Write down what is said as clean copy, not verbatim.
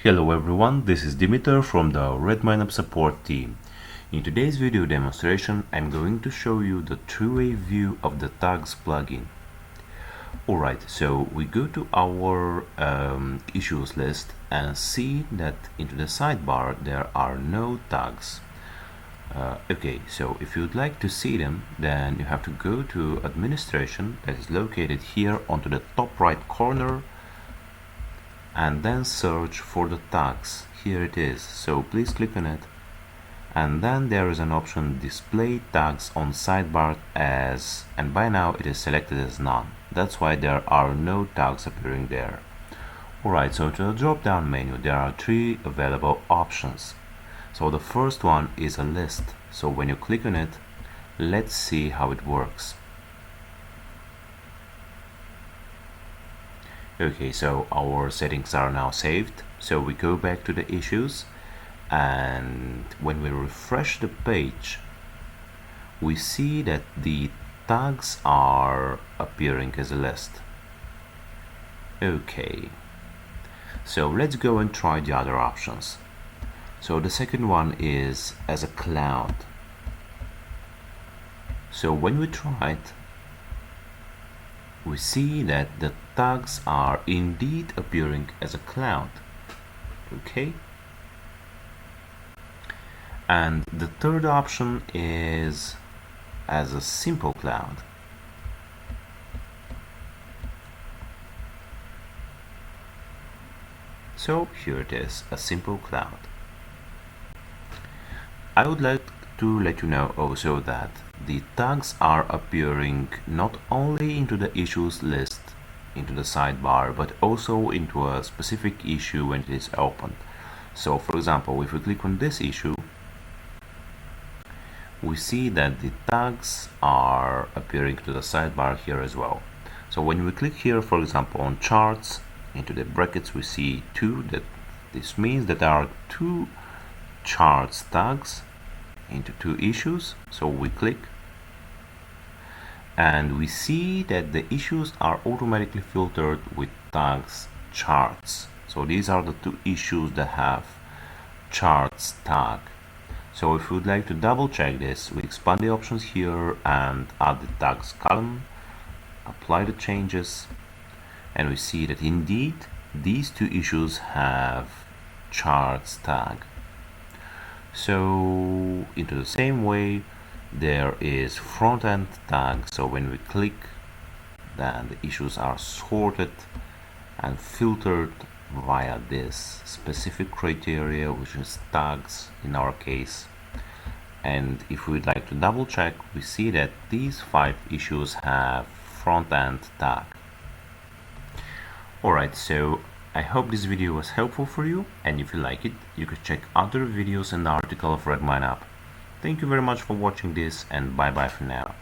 Hello everyone, this is Dimitar from the RedmineUP support team. In today's video demonstration, I'm going to show you the three-way view of the tags plugin. Alright, so we go to our issues list and see that into the sidebar there are no tags. Okay, so if you'd like to see them, then you have to go to administration that is located here onto the top right corner, and then search for the tags. Here it is, so please click on it, and then there is an option display tags on sidebar as, and by now it is selected as none. That's why there are no tags appearing there. Alright, so to the drop down menu there are three available options. So the first one is a list, so when you click on it, let's see how it works. Okay, so our settings are now saved, so we go back to the issues, and when we refresh the page we see that the tags are appearing as a list. Okay, so let's go and try the other options. So the second one is as a cloud. So when we try it, we see that the tags are indeed appearing as a cloud. Okay, and the third option is as a simple cloud. So here it is, a simple cloud. I would like to let you know also that the tags are appearing not only into the issues list into the sidebar, but also into a specific issue when it is opened. So for example, if we click on this issue, we see that the tags are appearing to the sidebar here as well. So when we click here, for example, on charts, into the brackets we see two, that this means that there are two charts tags into two issues. So we click and we see that the issues are automatically filtered with tags charts. So these are the two issues that have charts tag. So if we would like to double check this, we expand the options here and add the tags column, apply the changes, and we see that indeed these two issues have charts tag. So into the same way there is front end tag, so when we click then the issues are sorted and filtered via this specific criteria, which is tags in our case. And if we'd like to double check, we see that these 5 issues have front end tag. Alright, so I hope this video was helpful for you, and if you like it, you could check other videos and article of RedmineUP. Thank you very much for watching this, and bye bye for now.